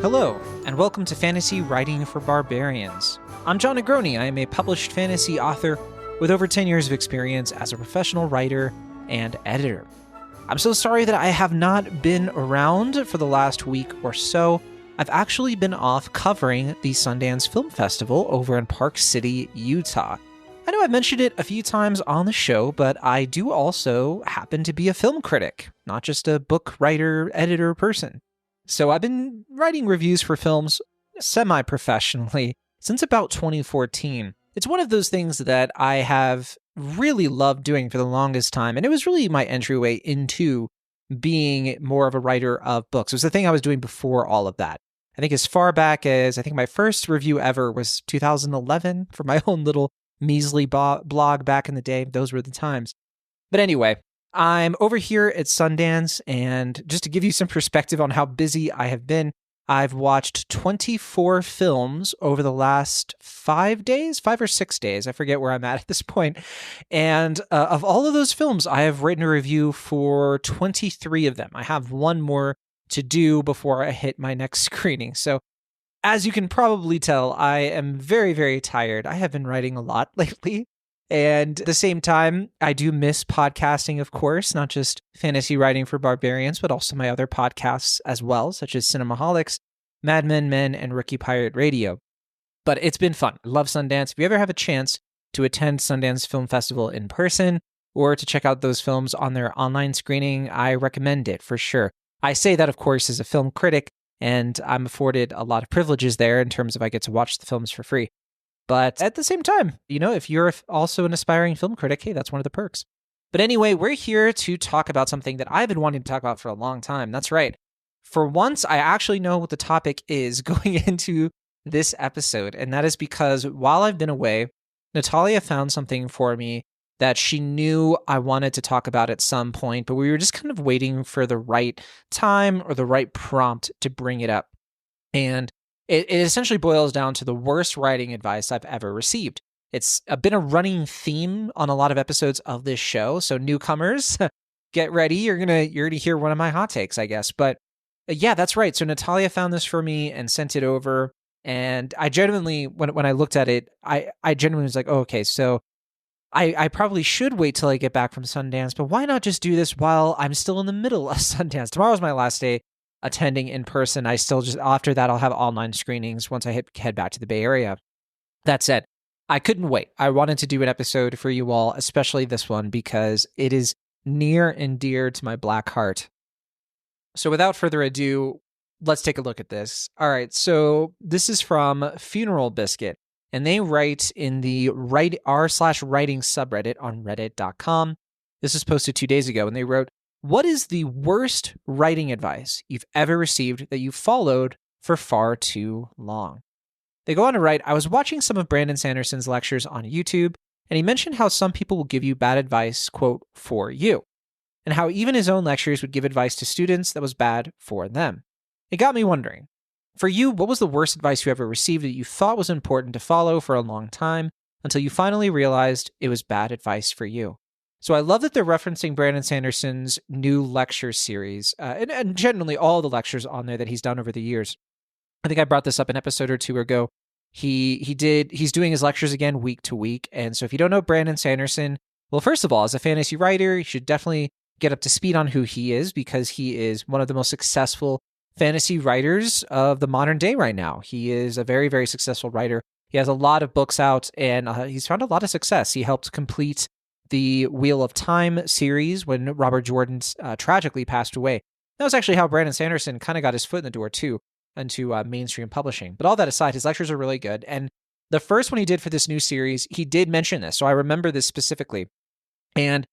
Hello, and welcome to Fantasy Writing for Barbarians. I'm John Negroni. I am a published fantasy author with over 10 years of experience as a professional writer and editor. I'm so sorry that I have not been around for the last week or so. I've actually been off covering the Sundance Film Festival over in Park City, Utah. I know I've mentioned it a few times on the show, but I do also happen to be a film critic, not just a book writer, editor person. So I've been writing reviews for films semi-professionally since about 2014. It's one of those things that I have really loved doing for the longest time, and it was really my entryway into being more of a writer of books. It was the thing I was doing before all of that. I think as far back as, I think my first review ever was 2011 for my own little measly blog back in the day. Those were the times. But anyway, I'm over here at Sundance, and just to give you some perspective on how busy I have been, I've watched 24 films over the last 5 or 6 days. I forget where I'm at this point. And of all of those films, I have written a review for 23 of them. I have one more to do before I hit my next screening. So as you can probably tell, I am very, very tired. I have been writing a lot lately. And at the same time, I do miss podcasting, of course, not just Fantasy Writing for Barbarians, but also my other podcasts as well, such as Cinemaholics, Mad Men, and Rookie Pirate Radio. But it's been fun. I love Sundance. If you ever have a chance to attend Sundance Film Festival in person or to check out those films on their online screening, I recommend it for sure. I say that, of course, as a film critic, and I'm afforded a lot of privileges there in terms of I get to watch the films for free. But at the same time, if you're also an aspiring film critic, hey, that's one of the perks. But anyway, we're here to talk about something that I've been wanting to talk about for a long time. That's right. For once, I actually know what the topic is going into this episode. And that is because while I've been away, Natalia found something for me that she knew I wanted to talk about at some point, but we were just kind of waiting for the right time or the right prompt to bring it up. And it essentially boils down to the worst writing advice I've ever received. It's been a running theme on a lot of episodes of this show, so newcomers, get ready. You're gonna hear one of my hot takes, I guess. But yeah, that's right. So Natalia found this for me and sent it over, and I genuinely, when I looked at it, I genuinely was like, oh, okay, so I probably should wait till I get back from Sundance, but why not just do this while I'm still in the middle of Sundance? Tomorrow's my last day attending in person. I still just, after that, I'll have online screenings once I head back to the Bay Area. That said, I couldn't wait. I wanted to do an episode for you all, especially this one, because it is near and dear to my black heart. So without further ado, let's take a look at this. All right, so this is from Funeral Biscuit, and they write in the r/writing subreddit on reddit.com. This was posted 2 days ago, and they wrote, "What is the worst writing advice you've ever received that you followed for far too long?" They go on to write, "I was watching some of Brandon Sanderson's lectures on YouTube, and he mentioned how some people will give you bad advice, quote, for you, and how even his own lectures would give advice to students that was bad for them. It got me wondering, for you, what was the worst advice you ever received that you thought was important to follow for a long time until you finally realized it was bad advice for you?" So I love that they're referencing Brandon Sanderson's new lecture series, and generally all the lectures on there that he's done over the years. I think I brought this up an episode or two ago. He's doing his lectures again week to week. And so if you don't know Brandon Sanderson, well, first of all, as a fantasy writer, you should definitely get up to speed on who he is, because he is one of the most successful fantasy writers of the modern day right now. He is a very, very successful writer. He has a lot of books out, and he's found a lot of success. He helped complete the Wheel of Time series when Robert Jordan tragically passed away. That was actually how Brandon Sanderson kind of got his foot in the door too, into mainstream publishing. But all that aside, his lectures are really good. And the first one he did for this new series, he did mention this. So I remember this specifically. And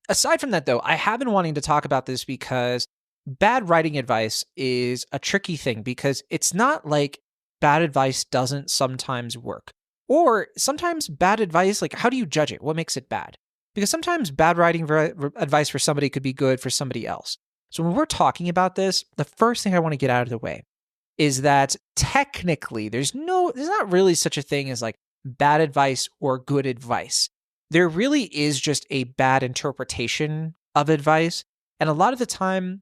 aside from that, though, I have been wanting to talk about this because bad writing advice is a tricky thing, because it's not like bad advice doesn't sometimes work. Or sometimes bad advice, like, how do you judge it? What makes it bad? Because sometimes bad writing advice for somebody could be good for somebody else. So when we're talking about this, the first thing I want to get out of the way is that technically there's not really such a thing as like bad advice or good advice. There really is just a bad interpretation of advice. And a lot of the time,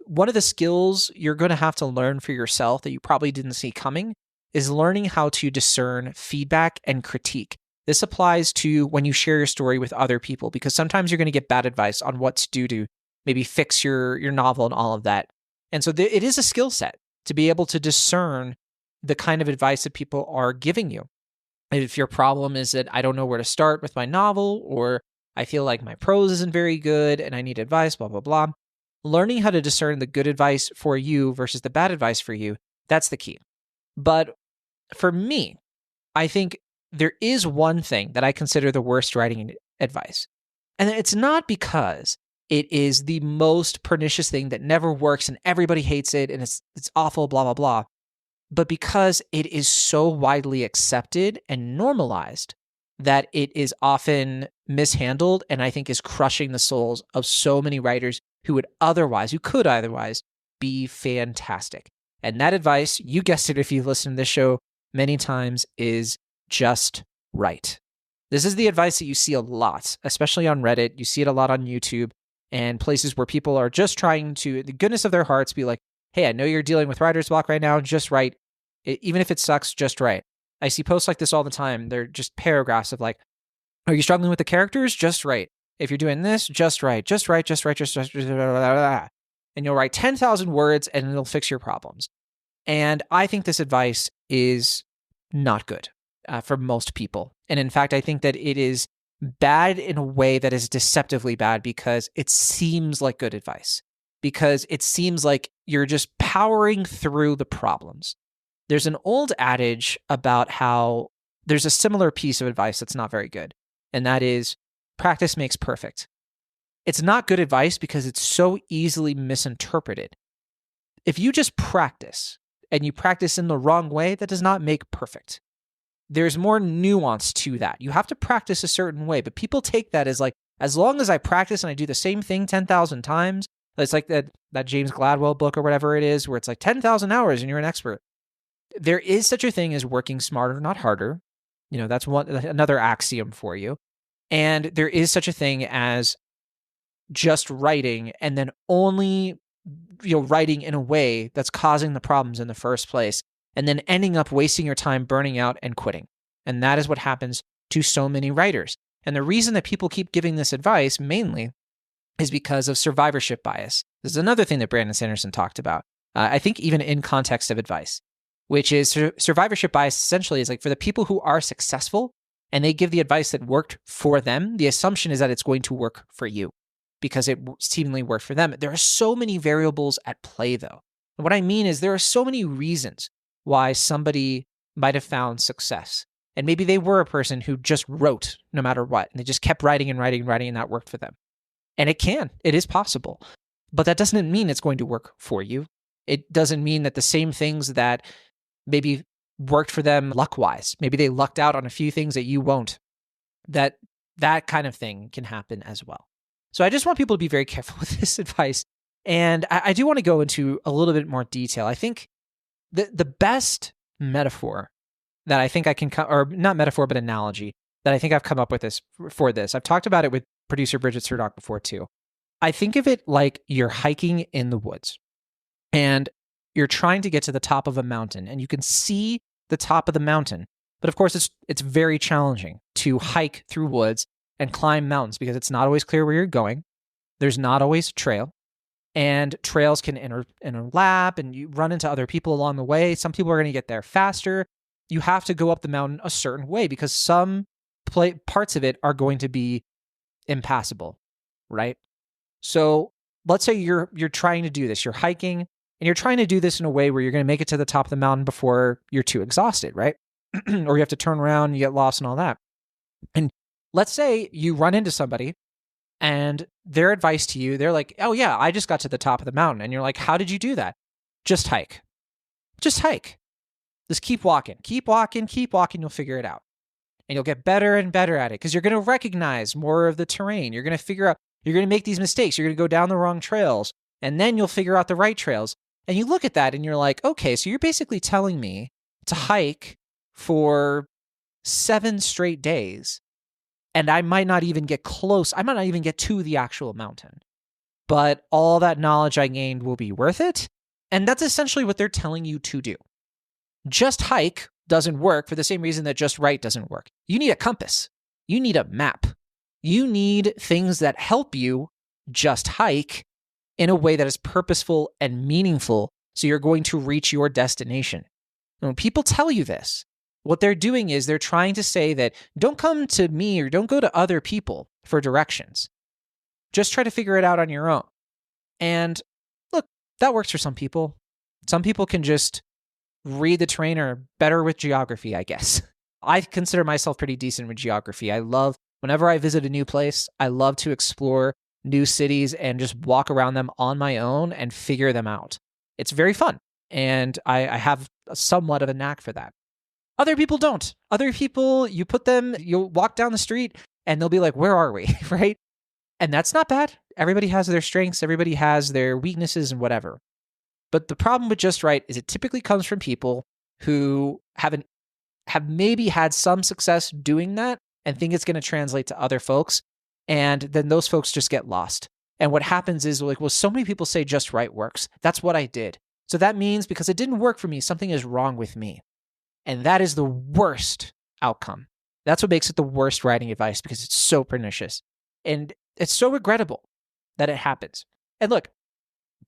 one of the skills you're going to have to learn for yourself that you probably didn't see coming is learning how to discern feedback and critique. This applies to when you share your story with other people, because sometimes you're going to get bad advice on what to do to maybe fix your novel and all of that. And so it is a skill set to be able to discern the kind of advice that people are giving you. If your problem is that I don't know where to start with my novel, or I feel like my prose isn't very good and I need advice, blah, blah, blah. Learning how to discern the good advice for you versus the bad advice for you, that's the key. But for me, I think there is one thing that I consider the worst writing advice. And it's not because it is the most pernicious thing that never works and everybody hates it and it's awful, blah, blah, blah, but because it is so widely accepted and normalized that it is often mishandled, and I think is crushing the souls of so many writers who could otherwise be fantastic. And that advice, you guessed it if you've listened to this show many times, is just write. This is the advice that you see a lot, especially on Reddit. You see it a lot on YouTube and places where people are just trying to, the goodness of their hearts, be like, hey, I know you're dealing with writer's block right now, just write. Even if it sucks, just write. I see posts like this all the time. They're just paragraphs of like, are you struggling with the characters? Just write. If you're doing this, just write. Just write. And you'll write 10,000 words and it'll fix your problems. And I think this advice is not good for most people. And in fact, I think that it is bad in a way that is deceptively bad, because it seems like good advice, because it seems like you're just powering through the problems. There's an old adage about how there's a similar piece of advice that's not very good, and that is practice makes perfect. It's not good advice because it's so easily misinterpreted. If you just practice and you practice in the wrong way, that does not make perfect. There's more nuance to that. You have to practice a certain way, but people take that as like, as long as I practice and I do the same thing 10,000 times, it's like that James Gladwell book or whatever it is, where it's like 10,000 hours and you're an expert. There is such a thing as working smarter, not harder. You know, that's another axiom for you. And there is such a thing as just writing and then only, writing in a way that's causing the problems in the first place, and then ending up wasting your time, burning out, and quitting. And that is what happens to so many writers. And the reason that people keep giving this advice mainly is because of survivorship bias. This is another thing that Brandon Sanderson talked about, I think even in context of advice, which is survivorship bias essentially is like, for the people who are successful and they give the advice that worked for them, the assumption is that it's going to work for you because it seemingly worked for them. There are so many variables at play, though. And what I mean is there are so many reasons why somebody might have found success. And maybe they were a person who just wrote no matter what, and they just kept writing and writing and writing, and that worked for them. And it is possible. But that doesn't mean it's going to work for you. It doesn't mean that the same things that maybe worked for them luck-wise, maybe they lucked out on a few things that you won't, that kind of thing can happen as well. So I just want people to be very careful with this advice. And I do want to go into a little bit more detail. I think the best metaphor that I think I can, or not metaphor, but analogy that I think I've come up with for this. I've talked about it with producer Bridget Surdock before too. I think of it like you're hiking in the woods and you're trying to get to the top of a mountain, and you can see the top of the mountain. But of course, it's very challenging to hike through woods and climb mountains because it's not always clear where you're going. There's not always a trail. And trails can interlap, and you run into other people along the way. Some people are going to get there faster. You have to go up the mountain a certain way because some parts of it are going to be impassable, right? So let's say you're trying to do this. You're hiking, and you're trying to do this in a way where you're going to make it to the top of the mountain before you're too exhausted, right? Or you have to turn around and you get lost and all that. And let's say you run into somebody and their advice to you, they're like, oh yeah, I just got to the top of the mountain. And you're like, how did you do that? Just hike. Just hike. Just keep walking. Keep walking. Keep walking. You'll figure it out. And you'll get better and better at it because you're going to recognize more of the terrain. You're going to figure out, you're going to make these mistakes. You're going to go down the wrong trails. And then you'll figure out the right trails. And you look at that and you're like, okay, so you're basically telling me to hike for 7 straight days. And I might not even get close. I might not even get to the actual mountain. but all that knowledge I gained will be worth it. And that's essentially what they're telling you to do. Just hike doesn't work for the same reason that just write doesn't work. You need a compass. You need a map. You need things that help you just hike in a way that is purposeful and meaningful so you're going to reach your destination. And when people tell you this, what they're doing is they're trying to say that don't come to me or don't go to other people for directions. Just try to figure it out on your own. And look, that works for some people. Some people can just read the terrain or better with geography, I guess. I consider myself pretty decent with geography. Whenever I visit a new place, I love to explore new cities and just walk around them on my own and figure them out. It's very fun. And I have somewhat of a knack for that. Other people don't. Other people, you'll walk down the street and they'll be like, where are we? Right? And that's not bad. Everybody has their strengths. Everybody has their weaknesses and whatever. But the problem with just right is it typically comes from people who have maybe had some success doing that and think it's going to translate to other folks. And then those folks just get lost. And what happens is like, well, so many people say just right works. That's what I did. So that means because it didn't work for me, something is wrong with me. And that is the worst outcome. That's what makes it the worst writing advice because it's so pernicious. And it's so regrettable that it happens. And look,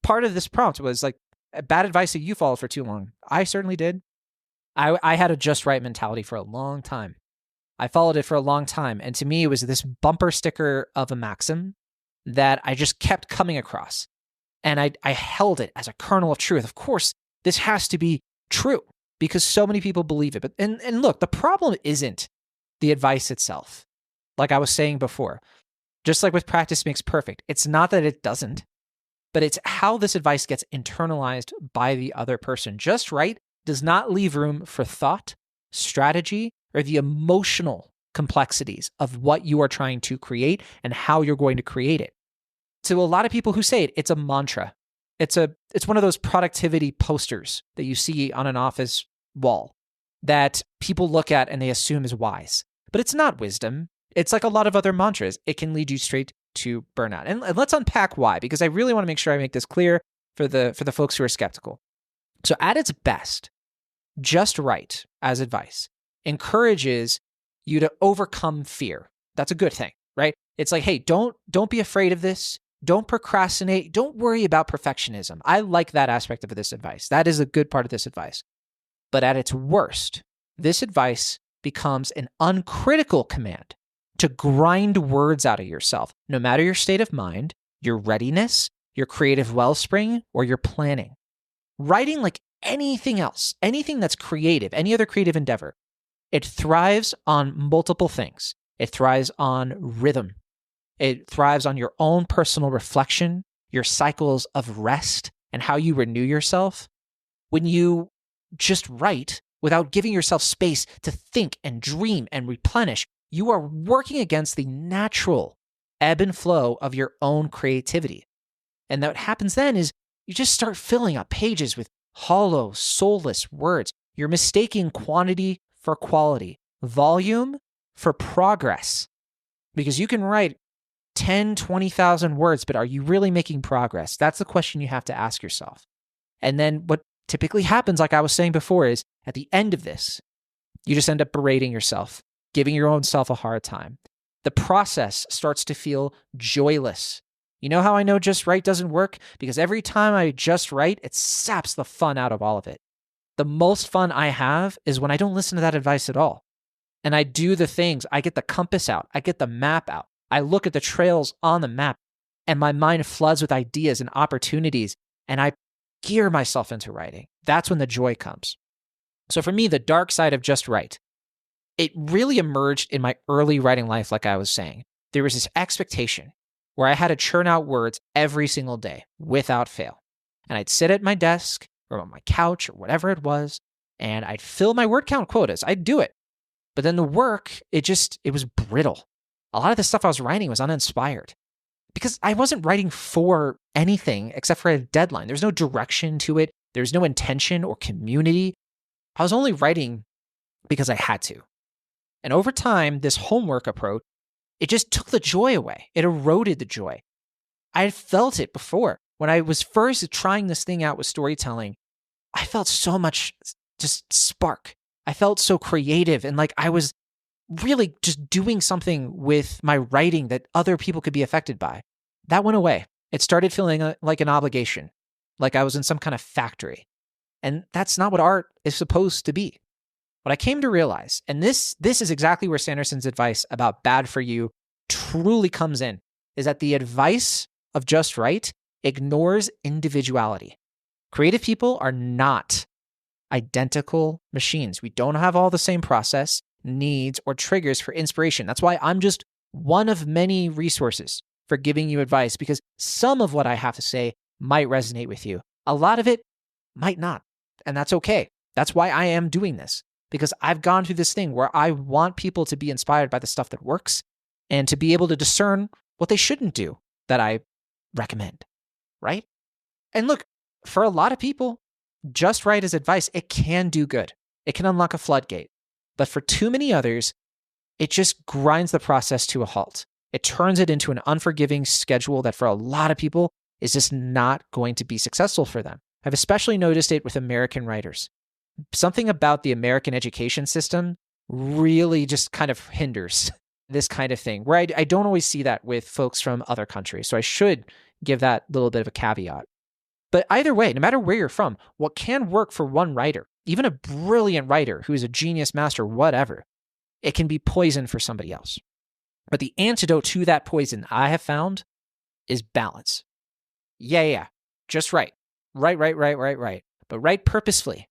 part of this prompt was like bad advice that you followed for too long. I certainly did. I had a just right mentality for a long time. I followed it for a long time. And to me, it was this bumper sticker of a maxim that I just kept coming across. And I held it as a kernel of truth. Of course, this has to be true because so many people believe it. But and look, the problem isn't the advice itself. Like I was saying before, just like with practice makes perfect. It's not that it doesn't, but it's how this advice gets internalized by the other person. Just right does not leave room for thought, strategy, or the emotional complexities of what you are trying to create and how you're going to create it. To a lot of people who say it, it's a mantra. It's one of those productivity posters that you see on an office wall that people look at and they assume is wise. But it's not wisdom. It's like a lot of other mantras. It can lead you straight to burnout. And let's unpack why, because I really want to make sure I make this clear for the folks who are skeptical. So at its best, just right as advice encourages you to overcome fear. That's a good thing, right? It's like, hey, don't be afraid of this. Don't procrastinate. Don't worry about perfectionism. I like that aspect of this advice. That is a good part of this advice. But at its worst, this advice becomes an uncritical command to grind words out of yourself, no matter your state of mind, your readiness, your creative wellspring, or your planning. Writing, like anything else, anything that's creative, any other creative endeavor, it thrives on multiple things. It thrives on rhythm. It thrives on your own personal reflection, your cycles of rest, and how you renew yourself. When you just write without giving yourself space to think and dream and replenish, you are working against the natural ebb and flow of your own creativity. And what happens then is you just start filling up pages with hollow, soulless words. You're mistaking quantity for quality, volume for progress. Because you can write 10, 20,000 words, but are you really making progress? That's the question you have to ask yourself. And then what typically happens, like I was saying before, is at the end of this, you just end up berating yourself, giving your own self a hard time. The process starts to feel joyless. You know how I know just right doesn't work? Because every time I just write, it saps the fun out of all of it. The most fun I have is when I don't listen to that advice at all. And I do the things, I get the compass out, I get the map out, I look at the trails on the map, and my mind floods with ideas and opportunities, and I gear myself into writing. That's when the joy comes. So for me, the dark side of just right, it really emerged in my early writing life, like I was saying. There was this expectation where I had to churn out words every single day without fail. And I'd sit at my desk or on my couch or whatever it was, and I'd fill my word count quotas. I'd do it. But then the work, it was brittle. A lot of the stuff I was writing was uninspired because I wasn't writing for anything except for a deadline. There's no direction to it. There's no intention or community. I was only writing because I had to. And over time, this homework approach, it just took the joy away. It eroded the joy. I felt it before. When I was first trying this thing out with storytelling, I felt so much just spark. I felt so creative and like I was really just doing something with my writing that other people could be affected by. That went away. It started feeling like an obligation, like I was in some kind of factory. And that's not what art is supposed to be. What I came to realize, and this is exactly where Sanderson's advice about bad for you truly comes in, is that the advice of just right ignores individuality. Creative people are not identical machines. We don't have all the same process, needs, or triggers for inspiration. That's why I'm just one of many resources for giving you advice, because some of what I have to say might resonate with you. A lot of it might not, and that's okay. That's why I am doing this, because I've gone through this thing where I want people to be inspired by the stuff that works and to be able to discern what they shouldn't do that I recommend, right? And look, for a lot of people, just right as advice, it can do good. It can unlock a floodgate. But for too many others, it just grinds the process to a halt. It turns it into an unforgiving schedule that for a lot of people is just not going to be successful for them. I've especially noticed it with American writers. Something about the American education system really just kind of hinders this kind of thing, where I don't always see that with folks from other countries. So I should give that little bit of a caveat. But either way, no matter where you're from, what can work for one writer, even a brilliant writer who is a genius master, whatever, it can be poison for somebody else. But the antidote to that poison I have found is balance. Yeah. Just right. Right. But right purposefully.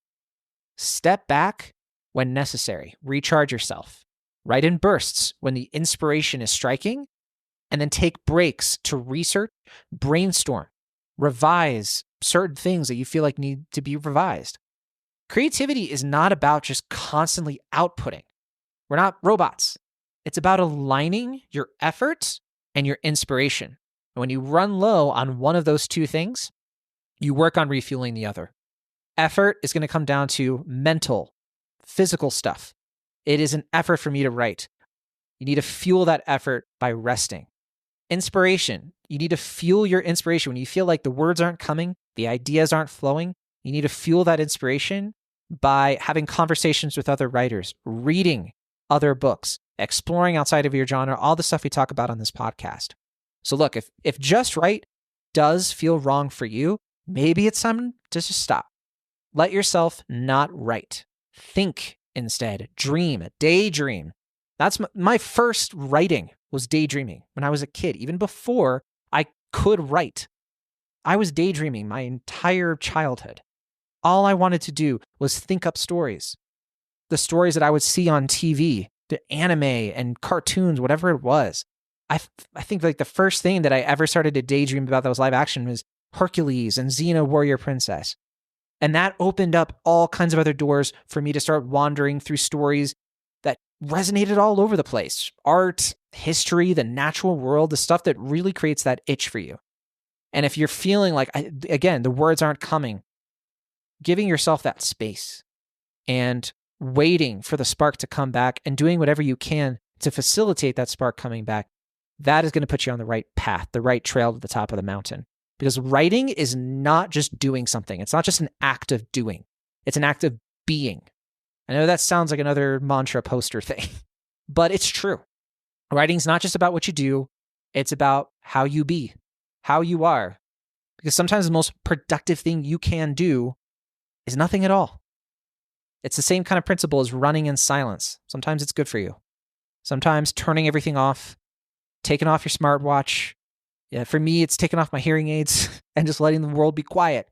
Step back when necessary. Recharge yourself. Write in bursts when the inspiration is striking, and then take breaks to research, brainstorm, revise certain things that you feel like need to be revised. Creativity is not about just constantly outputting. We're not robots. It's about aligning your efforts and your inspiration. And when you run low on one of those two things, you work on refueling the other. Effort is going to come down to mental, physical stuff. It is an effort for me to write. You need to fuel that effort by resting. Inspiration. You need to fuel your inspiration. When you feel like the words aren't coming, the ideas aren't flowing, you need to fuel that inspiration by having conversations with other writers, reading other books, exploring outside of your genre, all the stuff we talk about on this podcast. So look, if just right does feel wrong for you, maybe it's time to just stop. Let yourself not write. Think instead. Dream. Daydream. That's my first writing was daydreaming when I was a kid, even before I could write. I was daydreaming my entire childhood. All I wanted to do was think up stories. The stories that I would see on TV, the anime and cartoons, whatever it was. I think like the first thing that I ever started to daydream about that was live action was Hercules and Xena Warrior Princess. And that opened up all kinds of other doors for me to start wandering through stories that resonated all over the place. Art, history, the natural world, the stuff that really creates that itch for you. And if you're feeling like, again, the words aren't coming, giving yourself that space and waiting for the spark to come back and doing whatever you can to facilitate that spark coming back, that is going to put you on the right path, the right trail to the top of the mountain. Because writing is not just doing something. It's not just an act of doing. It's an act of being. I know that sounds like another mantra poster thing, but it's true. Writing's not just about what you do. It's about how you be, how you are. Because sometimes the most productive thing you can do is nothing at all. It's the same kind of principle as running in silence. Sometimes it's good for you. Sometimes turning everything off, taking off your smartwatch. Yeah, for me, it's taking off my hearing aids and just letting the world be quiet.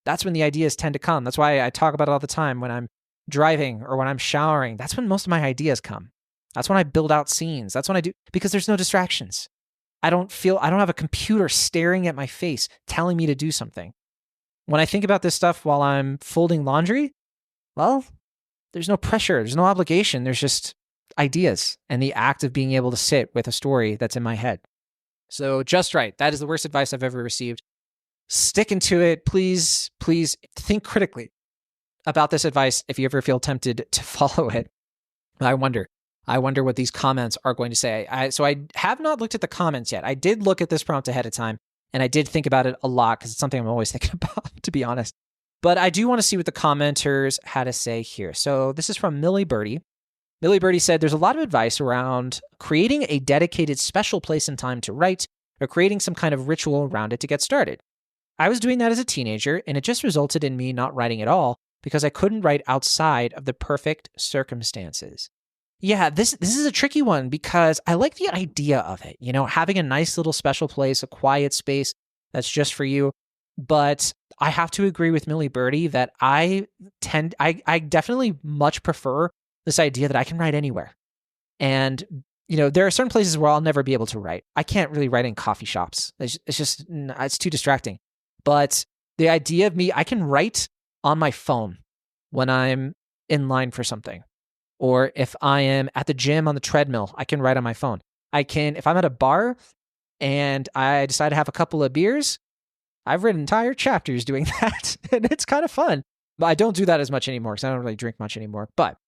That's when the ideas tend to come. That's why I talk about it all the time when I'm driving or when I'm showering. That's when most of my ideas come. That's when I build out scenes. That's when I do, because there's no distractions. I don't have a computer staring at my face telling me to do something. When I think about this stuff while I'm folding laundry, well, there's no pressure. There's no obligation. There's just ideas and the act of being able to sit with a story that's in my head. So just right. That is the worst advice I've ever received. Sticking to it. Please think critically about this advice if you ever feel tempted to follow it. I wonder what these comments are going to say. So I have not looked at the comments yet. I did look at this prompt ahead of time, And I did think about it a lot because it's something I'm always thinking about, to be honest. But I do want to see what the commenters had to say here. So this is from Millie Birdie. Millie Birdie said, there's a lot of advice around creating a dedicated special place and time to write or creating some kind of ritual around it to get started. I was doing that as a teenager, and it just resulted in me not writing at all because I couldn't write outside of the perfect circumstances. Yeah, this is a tricky one because I like the idea of it, having a nice little special place, a quiet space that's just for you. But I have to agree with Millie Birdie that I definitely much prefer this idea that I can write anywhere. And, there are certain places where I'll never be able to write. I can't really write in coffee shops. It's too distracting. But the idea of I can write on my phone when I'm in line for something. Or if I am at the gym on the treadmill, I can write on my phone. If I'm at a bar and I decide to have a couple of beers, I've written entire chapters doing that, and it's kind of fun. But I don't do that as much anymore because I don't really drink much anymore. But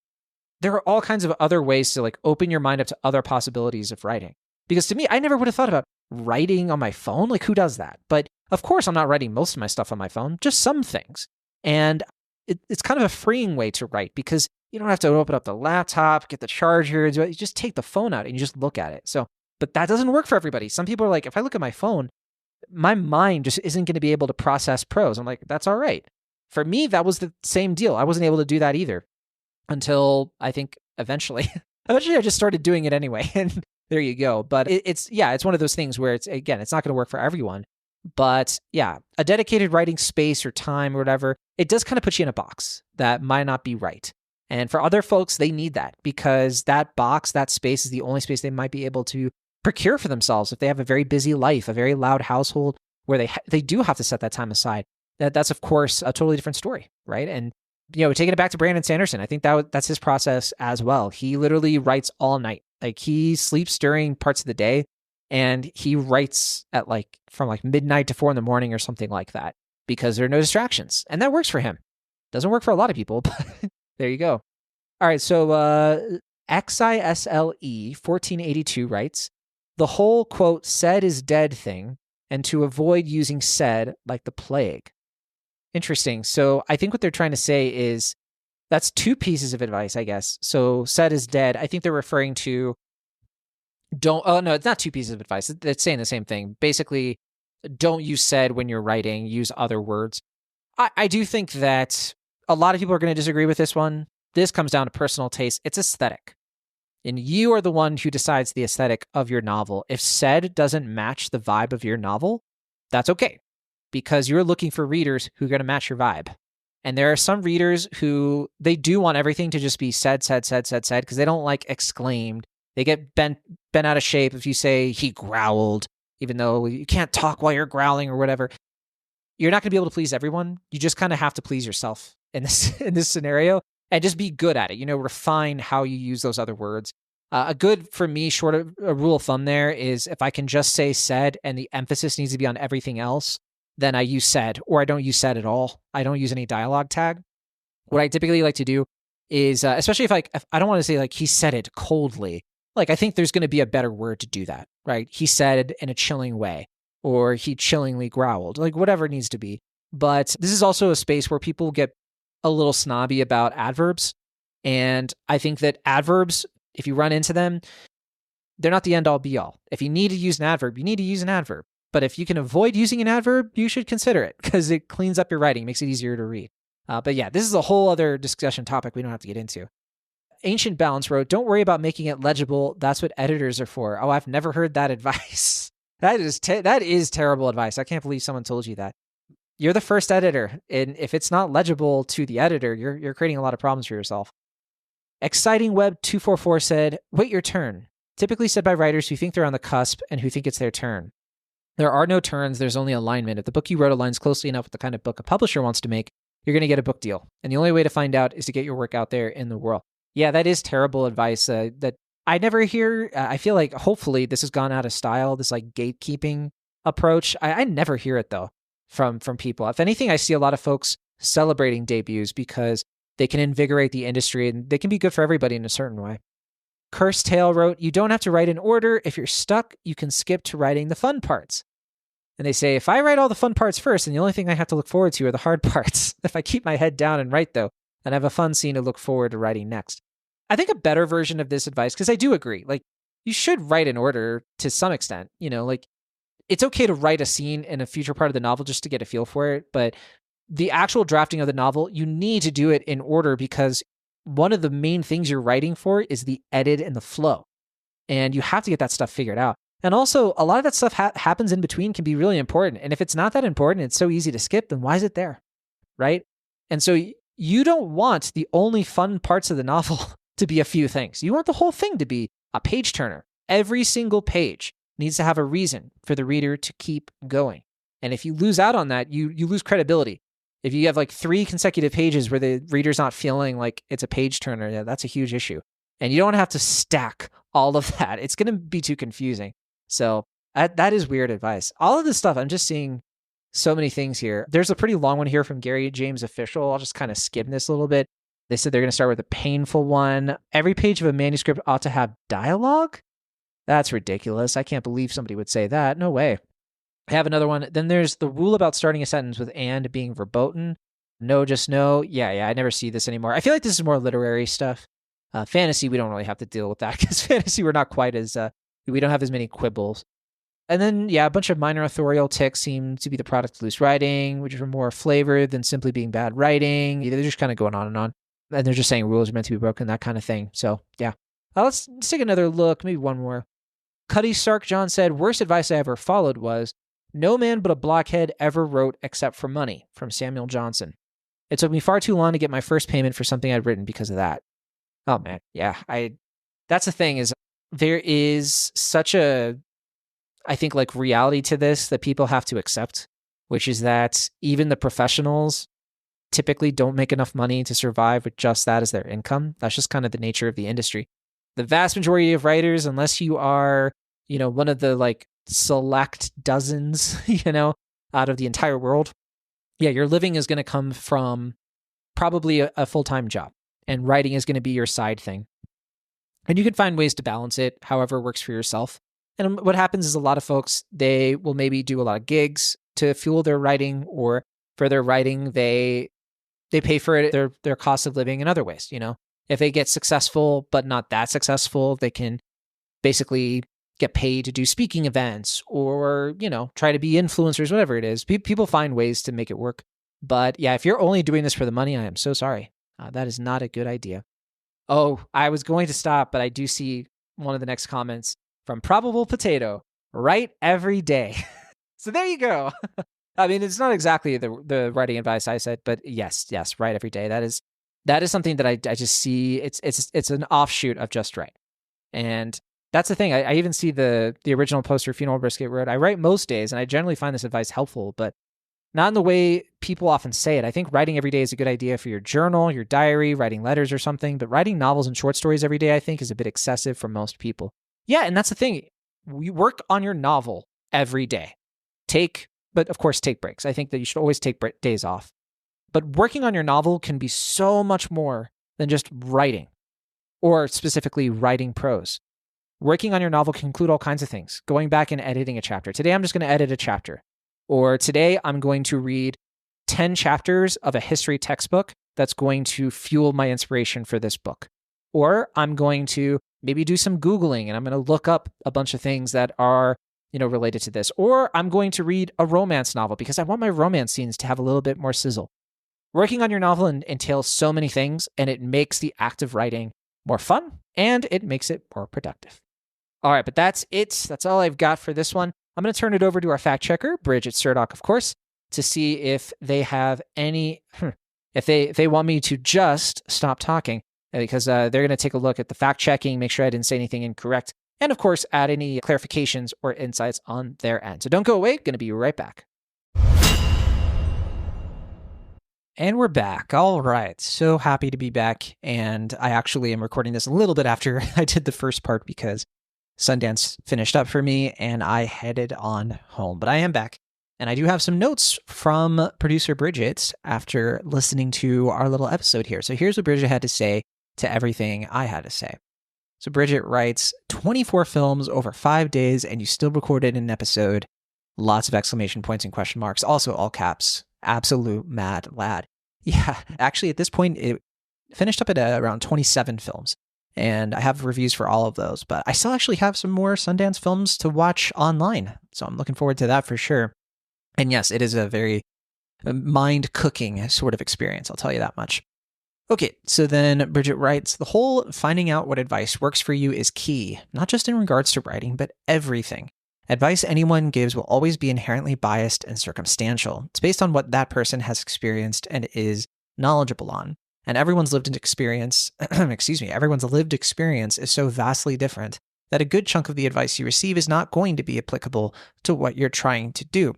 there are all kinds of other ways to open your mind up to other possibilities of writing. Because to me, I never would have thought about writing on my phone. Who does that? But of course, I'm not writing most of my stuff on my phone, just some things. And it's kind of a freeing way to write because you don't have to open up the laptop, get the charger. You just take the phone out and you just look at it. But that doesn't work for everybody. Some people are like, if I look at my phone, my mind just isn't going to be able to process prose. I'm like, that's all right. For me, that was the same deal. I wasn't able to do that either until I think eventually I just started doing it anyway. And there you go. But it's one of those things where it's not going to work for everyone. But yeah, a dedicated writing space or time or whatever, it does kind of put you in a box that might not be right. And for other folks, they need that because that box, that space is the only space they might be able to procure for themselves if they have a very busy life, a very loud household where they do have to set that time aside. That's of course a totally different story, right? And taking it back to Brandon Sanderson, I think that's his process as well. He literally writes all night. He sleeps during parts of the day and he writes at from midnight to 4 in the morning or something like that because there are no distractions. And that works for him. Doesn't work for a lot of people, but there you go. All right, so XISLE1482 writes, the whole, quote, said is dead thing, and to avoid using said like the plague. Interesting. So I think what they're trying to say is that's two pieces of advice, I guess. So said is dead. I think they're referring to no, it's not two pieces of advice. It's saying the same thing. Basically, don't use said when you're writing, use other words. I do think that a lot of people are going to disagree with this one. This comes down to personal taste. It's aesthetic. And you are the one who decides the aesthetic of your novel. If said doesn't match the vibe of your novel, that's okay. Because you're looking for readers who are going to match your vibe. And there are some readers who they do want everything to just be said, because they don't like exclaimed. They get bent out of shape if you say he growled, even though you can't talk while you're growling or whatever. You're not going to be able to please everyone. You just kind of have to please yourself in this scenario and just be good at it. Refine how you use those other words. A good, for me, short of a rule of thumb there is if I can just say said and the emphasis needs to be on everything else, then I use said, or I don't use said at all. I don't use any dialogue tag. What I typically like to do is, especially if I don't want to say he said it coldly. I think there's going to be a better word to do that, right? He said in a chilling way, or he chillingly growled, whatever it needs to be. But this is also a space where people get a little snobby about adverbs. And I think that adverbs, if you run into them, they're not the end all be all. If you need to use an adverb, you need to use an adverb. But if you can avoid using an adverb, you should consider it because it cleans up your writing, makes it easier to read. But yeah, this is a whole other discussion topic we don't have to get into. Ancient Balance wrote, don't worry about making it legible. That's what editors are for. Oh, I've never heard that advice. That is terrible advice. I can't believe someone told you that. You're the first editor, and if it's not legible to the editor, you're creating a lot of problems for yourself. Exciting Web 244 said, wait your turn. Typically said by writers who think they're on the cusp and who think it's their turn. There are no turns, there's only alignment. If the book you wrote aligns closely enough with the kind of book a publisher wants to make, you're going to get a book deal. And the only way to find out is to get your work out there in the world. Yeah, that is terrible advice that I never hear. I feel like hopefully this has gone out of style, this gatekeeping approach. I never hear it though from people. If anything, I see a lot of folks celebrating debuts because they can invigorate the industry and they can be good for everybody in a certain way. Cursed Tale wrote, you don't have to write in order. If you're stuck, you can skip to writing the fun parts. And they say, if I write all the fun parts first, and the only thing I have to look forward to are the hard parts. If I keep my head down and write, though, and have a fun scene to look forward to writing next. I think a better version of this advice, because I do agree, like, you should write in order to some extent. Like, it's okay to write a scene in a future part of the novel just to get a feel for it, but the actual drafting of the novel, you need to do it in order, because one of the main things you're writing for is the edit and the flow. And you have to get that stuff figured out. And also, a lot of that stuff happens in between, can be really important. And if it's not that important, it's so easy to skip, then why is it there? Right? And so you don't want the only fun parts of the novel to be a few things. You want the whole thing to be a page turner. Every single page needs to have a reason for the reader to keep going. And if you lose out on that, you lose credibility. If you have like 3 consecutive pages where the reader's not feeling like it's a page turner, yeah, that's a huge issue. And you don't have to stack all of that. It's going to be too confusing. So that is weird advice. All of this stuff, I'm just seeing so many things here. There's a pretty long one here from Gary James Official. I'll just kind of skim this a little bit. They said they're going to start with a painful one. Every page of a manuscript ought to have dialogue? That's ridiculous. I can't believe somebody would say that. No way. I have another one. Then there's the rule about starting a sentence with and being verboten. No, just no. Yeah, I never see this anymore. I feel like this is more literary stuff. Fantasy, we don't really have to deal with that, because fantasy, we're not quite as, we don't have as many quibbles. And then, a bunch of minor authorial tics seem to be the product of loose writing, which are more flavored than simply being bad writing. They're just kind of going on and on. And they're just saying rules are meant to be broken, that kind of thing. So, yeah. Let's take another look, maybe one more. Cuddy Stark John said, worst advice I ever followed was, no man but a blockhead ever wrote except for money, from Samuel Johnson. It took me far too long to get my first payment for something I'd written because of that. Oh, man. Yeah, that's the thing, is there is such a, I think, like, reality to this that people have to accept, which is that even the professionals typically don't make enough money to survive with just that as their income. That's just kind of the nature of the industry. The vast majority of writers, unless you are, one of the, like, select dozens, out of the entire world, your living is going to come from probably a full-time job, and writing is going to be your side thing. And you can find ways to balance it however works for yourself. And what happens is a lot of folks, they will maybe do a lot of gigs to fuel their writing, or for their writing, they pay for it, their cost of living in other ways. If they get successful but not that successful, they can basically get paid to do speaking events, or try to be influencers, whatever it is. People find ways to make it work. But if you're only doing this for the money, I am so sorry. That is not a good idea. Oh, I was going to stop, but I do see one of the next comments from Probable Potato. Write every day. So there you go. I mean, it's not exactly the writing advice I said, but yes, write every day. That is something that I just see. It's an offshoot of just write. And that's the thing. I even see the original poster Funeral Brisket wrote, I write most days, and I generally find this advice helpful, but not in the way people often say it. I think writing every day is a good idea for your journal, your diary, writing letters or something, but writing novels and short stories every day, I think, is a bit excessive for most people. Yeah, and that's the thing. You work on your novel every day. But of course, take breaks. I think that you should always take days off. But working on your novel can be so much more than just writing, or specifically writing prose. Working on your novel can include all kinds of things. Going back and editing a chapter. Today, I'm just going to edit a chapter. Or today, I'm going to read 10 chapters of a history textbook that's going to fuel my inspiration for this book. Or I'm going to maybe do some Googling, and I'm going to look up a bunch of things that are, related to this. Or I'm going to read a romance novel because I want my romance scenes to have a little bit more sizzle. Working on your novel entails so many things, and it makes the act of writing more fun, and it makes it more productive. All right, but that's it. That's all I've got for this one. I'm going to turn it over to our fact checker, Bridget Surdock, of course, to see if they have any, if they want me to just stop talking, because they're going to take a look at the fact checking, make sure I didn't say anything incorrect, and of course, add any clarifications or insights on their end. So don't go away. Going to be right back. And we're back. All right. So happy to be back. And I actually am recording this a little bit after I did the first part because Sundance finished up for me and I headed on home. But I am back. And I do have some notes from producer Bridget after listening to our little episode here. So here's what Bridget had to say to everything I had to say. So Bridget writes, 24 films over 5 days and you still recorded an episode. Lots of exclamation points and question marks. Also all caps. Absolute mad lad. Yeah, actually at this point, it finished up at around 27 films. And I have reviews for all of those, but I still actually have some more Sundance films to watch online. So I'm looking forward to that for sure. And yes, it is a very mind-cooking sort of experience, I'll tell you that much. Okay, so then Bridget writes, the whole finding out what advice works for you is key, not just in regards to writing, but everything. Advice anyone gives will always be inherently biased and circumstantial. It's based on what that person has experienced and is knowledgeable on. And everyone's lived experience, everyone's lived experience is so vastly different that a good chunk of the advice you receive is not going to be applicable to what you're trying to do.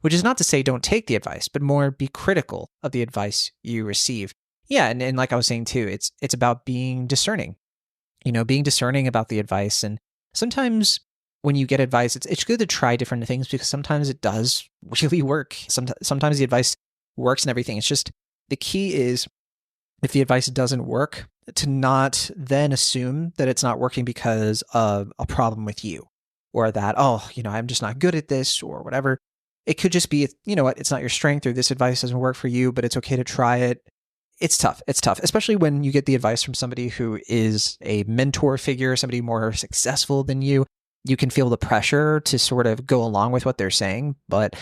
Which is not to say don't take the advice, but more be critical of the advice you receive. Yeah, and like I was saying too, it's about being discerning. Being discerning about the advice. And sometimes when you get advice, it's good to try different things because sometimes it does really work. Sometimes the advice works and everything. It's just the key is if the advice doesn't work, to not then assume that it's not working because of a problem with you or that, I'm just not good at this or whatever. It could just be, it's not your strength or this advice doesn't work for you, but it's okay to try it. It's tough. It's tough, especially when you get the advice from somebody who is a mentor figure, somebody more successful than you. You can feel the pressure to sort of go along with what they're saying. But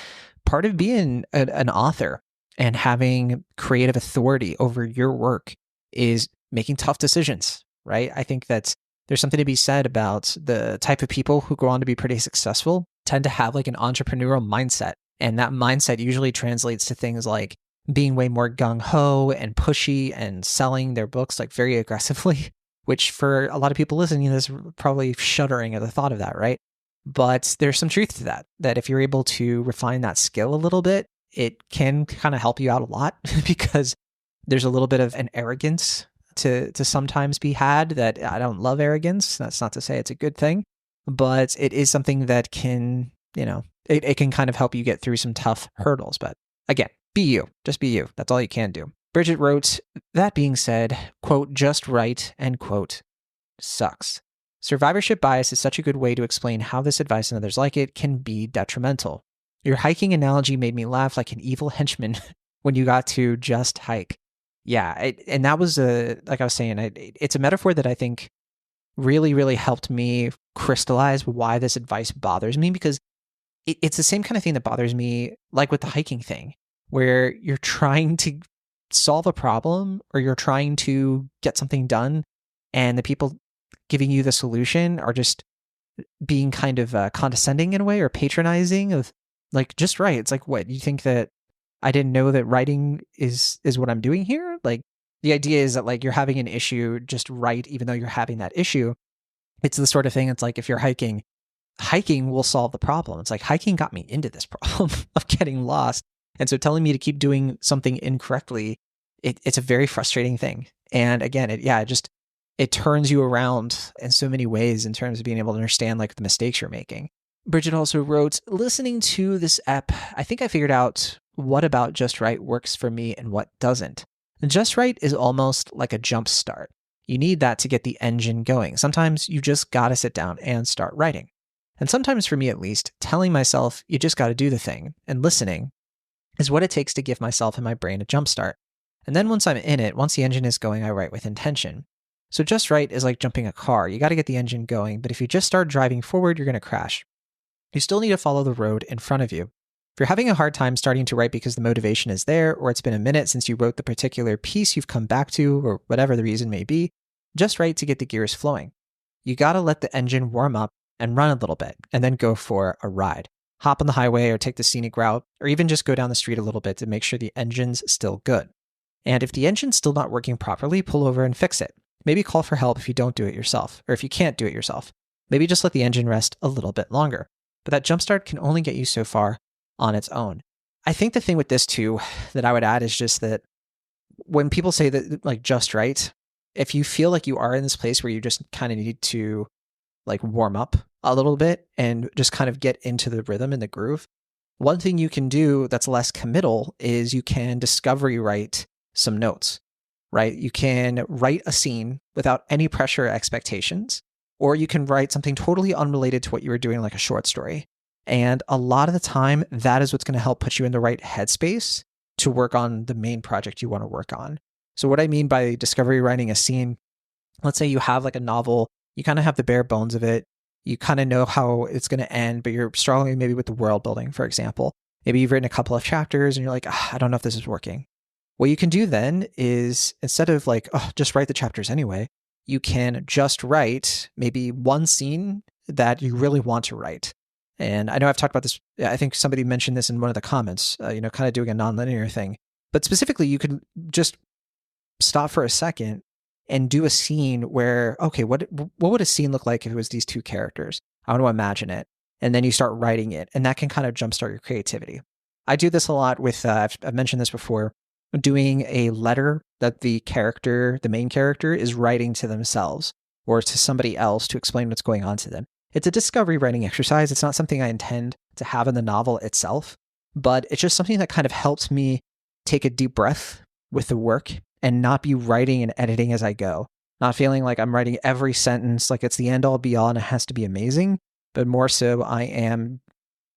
part of being an author and having creative authority over your work is making tough decisions, right? I think that there's something to be said about the type of people who go on to be pretty successful tend to have like an entrepreneurial mindset. And that mindset usually translates to things like being way more gung-ho and pushy and selling their books like very aggressively, which for a lot of people listening is probably shuddering at the thought of that, right? But there's some truth to that if you're able to refine that skill a little bit, it can kind of help you out a lot because there's a little bit of an arrogance to sometimes be had that I don't love arrogance. That's not to say it's a good thing, but it is something that can, it can kind of help you get through some tough hurdles. But again, be you, just be you. That's all you can do. Bridget wrote, that being said, quote, just right, end quote, sucks. Survivorship bias is such a good way to explain how this advice and others like it can be detrimental. Your hiking analogy made me laugh like an evil henchman when you got to just hike. Yeah, and that was like I was saying, it's a metaphor that I think really, really helped me crystallize why this advice bothers me, because it's the same kind of thing that bothers me, like with the hiking thing, where you're trying to solve a problem or you're trying to get something done, and the people giving you the solution are just being kind of condescending in a way or patronizing of like, just right. It's like, what, you think that I didn't know that writing is what I'm doing here? Like, the idea is that like you're having an issue, just write, even though you're having that issue. It's the sort of thing. It's like if you're hiking will solve the problem. It's like hiking got me into this problem of getting lost. And so telling me to keep doing something incorrectly, it's a very frustrating thing. And again, it turns you around in so many ways in terms of being able to understand like the mistakes you're making. Bridget also wrote, listening to this ep, I think I figured out what about Just Right works for me and what doesn't. Just Right is almost like a jump start. You need that to get the engine going. Sometimes you just gotta sit down and start writing. And sometimes, for me at least, telling myself you just gotta do the thing and listening is what it takes to give myself and my brain a jump start. And then once I'm in it, once the engine is going, I write with intention. So Just Right is like jumping a car. You gotta get the engine going, but if you just start driving forward, you're gonna crash. You still need to follow the road in front of you. If you're having a hard time starting to write because the motivation is there, or it's been a minute since you wrote the particular piece you've come back to, or whatever the reason may be, just write to get the gears flowing. You gotta let the engine warm up and run a little bit, and then go for a ride. Hop on the highway or take the scenic route, or even just go down the street a little bit to make sure the engine's still good. And if the engine's still not working properly, pull over and fix it. Maybe call for help if you don't do it yourself, or if you can't do it yourself. Maybe just let the engine rest a little bit longer. But that jumpstart can only get you so far on its own. I think the thing with this too that I would add is just that when people say that like just right, if you feel like you are in this place where you just kind of need to like warm up a little bit and just kind of get into the rhythm and the groove, one thing you can do that's less committal is you can discovery write some notes, right? You can write a scene without any pressure or expectations, or you can write something totally unrelated to what you were doing, like a short story. And a lot of the time, that is what's going to help put you in the right headspace to work on the main project you want to work on. So what I mean by discovery writing a scene, let's say you have like a novel, you kind of have the bare bones of it. You kind of know how it's going to end, but you're struggling maybe with the world building, for example. Maybe you've written a couple of chapters and you're like, I don't know if this is working. What you can do then is, instead of like, just write the chapters anyway, you can just write maybe one scene that you really want to write. And I know I've talked about this. I think somebody mentioned this in one of the comments, kind of doing a nonlinear thing. But specifically, you could just stop for a second and do a scene where, okay, what would a scene look like if it was these two characters? I want to imagine it. And then you start writing it. And that can kind of jumpstart your creativity. I do this a lot with, I've mentioned this before, doing a letter that the main character is writing to themselves or to somebody else to explain what's going on to them. It's a discovery writing exercise. It's not something I intend to have in the novel itself, but it's just something that kind of helps me take a deep breath with the work and not be writing and editing as I go. Not feeling like I'm writing every sentence like it's the end all be all and it has to be amazing, but more so I am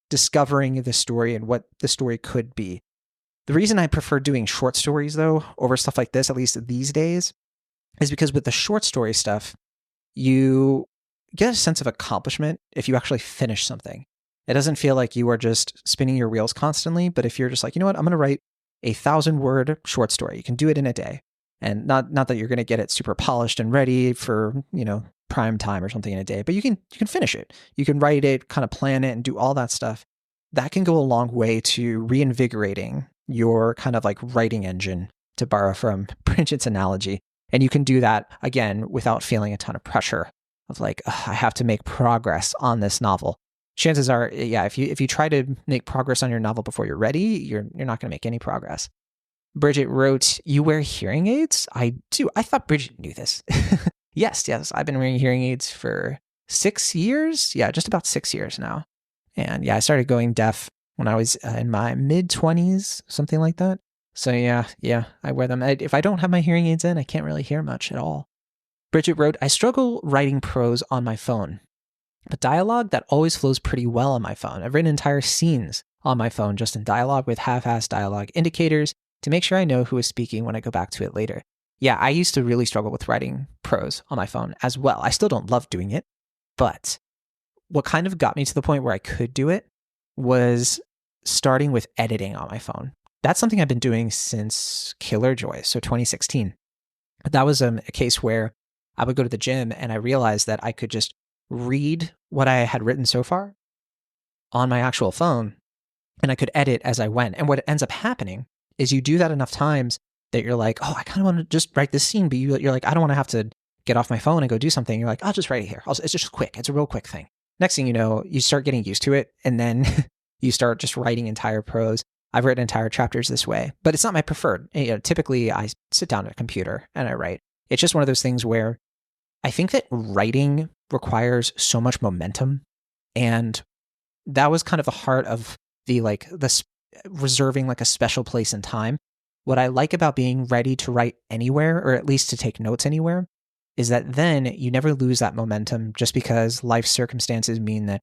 discovering the story and what the story could be. The reason I prefer doing short stories, though, over stuff like this, at least these days, is because with the short story stuff, you get a sense of accomplishment if you actually finish something. It doesn't feel like you are just spinning your wheels constantly, but if you're just like, you know what, I'm going to write a 1,000-word short story. You can do it in a day. And not that you're going to get it super polished and ready for, prime time or something in a day, but you can finish it. You can write it, kind of plan it and do all that stuff. That can go a long way to reinvigorating your kind of like writing engine, to borrow from Bridget's analogy. And you can do that, again, without feeling a ton of pressure of like, I have to make progress on this novel. Chances are, if you try to make progress on your novel before you're ready, you're not going to make any progress. Bridget wrote, "You wear hearing aids?" I do. I thought Bridget knew this. Yes. I've been wearing hearing aids for 6 years. Yeah, just about 6 years now. And I started going deaf when I was in my mid-20s, something like that. So yeah, I wear them. If I don't have my hearing aids in, I can't really hear much at all. Bridget wrote, "I struggle writing prose on my phone, but dialogue, that always flows pretty well on my phone. I've written entire scenes on my phone just in dialogue with half-assed dialogue indicators to make sure I know who is speaking when I go back to it later." Yeah, I used to really struggle with writing prose on my phone as well. I still don't love doing it, but what kind of got me to the point where I could do it was starting with editing on my phone. That's something I've been doing since Killer Joy, so 2016. That was a case where I would go to the gym and I realized that I could just read what I had written so far on my actual phone and I could edit as I went. And what ends up happening is you do that enough times that you're like, I kind of want to just write this scene, but you're like, I don't want to have to get off my phone and go do something. You're like, I'll just write it here. It's just quick. It's a real quick thing. Next thing you know, you start getting used to it, and then you start just writing entire prose. I've written entire chapters this way, but it's not my preferred. Typically, I sit down at a computer and I write. It's just one of those things where I think that writing requires so much momentum, and that was kind of the heart of the reserving like a special place in time. What I like about being ready to write anywhere, or at least to take notes anywhere, is that then you never lose that momentum just because life circumstances mean that,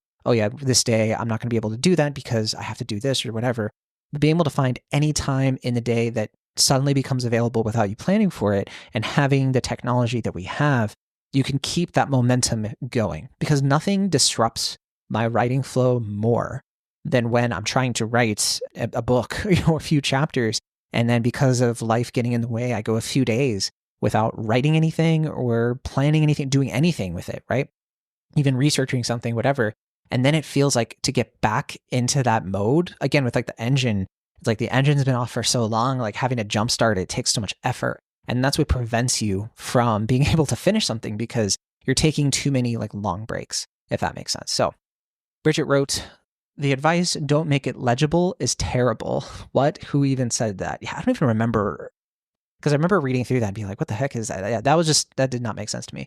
this day I'm not going to be able to do that because I have to do this or whatever. But being able to find any time in the day that suddenly becomes available without you planning for it, and having the technology that we have, you can keep that momentum going, because nothing disrupts my writing flow more than when I'm trying to write a book or a few chapters, and then because of life getting in the way, I go a few days without writing anything or planning anything, doing anything with it, right? Even researching something, whatever. And then it feels like to get back into that mode, again, with like the engine, it's like the engine's been off for so long, like having to jumpstart it takes so much effort. And that's what prevents you from being able to finish something, because you're taking too many like long breaks, if that makes sense. So Bridget wrote, "The advice, don't make it legible, is terrible." What? Who even said that? Yeah, I don't even remember. Because I remember reading through that and being like, what the heck is that? Yeah, that did not make sense to me.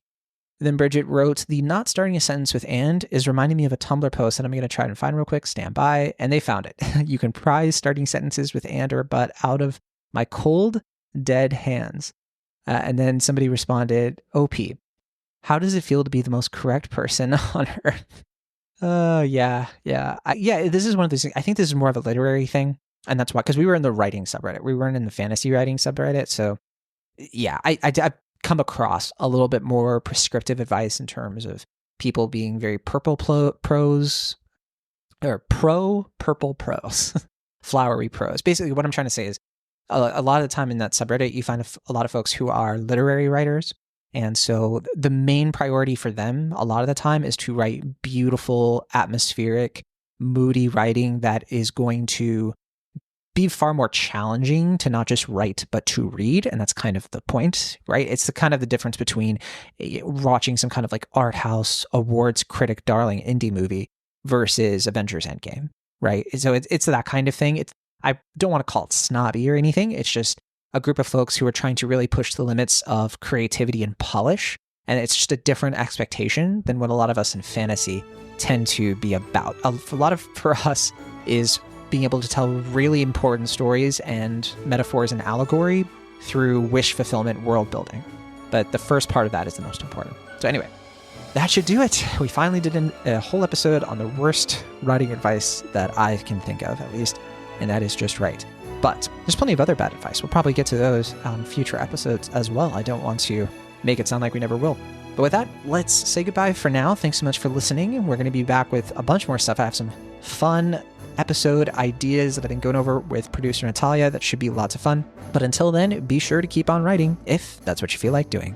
Then Bridget wrote, "The not starting a sentence with and is reminding me of a Tumblr post that I'm going to try and find real quick. Stand by." And they found it. "You can prize starting sentences with and or but out of my cold, dead hands." And then somebody responded, "OP, how does it feel to be the most correct person on earth?" Yeah. This is one of those things. I think this is more of a literary thing. And that's why, because we were in the writing subreddit. We weren't in the fantasy writing subreddit. So yeah, I've come across a little bit more prescriptive advice in terms of people being very prose or purple prose, flowery prose. Basically, what I'm trying to say is a lot of the time in that subreddit, you find a lot of folks who are literary writers. And so the main priority for them a lot of the time is to write beautiful, atmospheric, moody writing that is going to be far more challenging to not just write, but to read. And that's kind of the point, right? It's the kind of the difference between watching some kind of like art house awards critic darling indie movie versus Avengers Endgame, right? So it's that kind of thing. I don't want to call it snobby or anything. It's just a group of folks who are trying to really push the limits of creativity and polish. And it's just a different expectation than what a lot of us in fantasy tend to be about. A lot of, for us, is being able to tell really important stories and metaphors and allegory through wish fulfillment world building. But the first part of that is the most important. So anyway, that should do it. We finally did a whole episode on the worst writing advice that I can think of, at least, and that is just right. But there's plenty of other bad advice. We'll probably get to those on future episodes as well. I don't want to make it sound like we never will. But with that, let's say goodbye for now. Thanks so much for listening. We're going to be back with a bunch more stuff. I have some fun episode ideas that I've been going over with producer Natalia that should be lots of fun. But until then, be sure to keep on writing if that's what you feel like doing.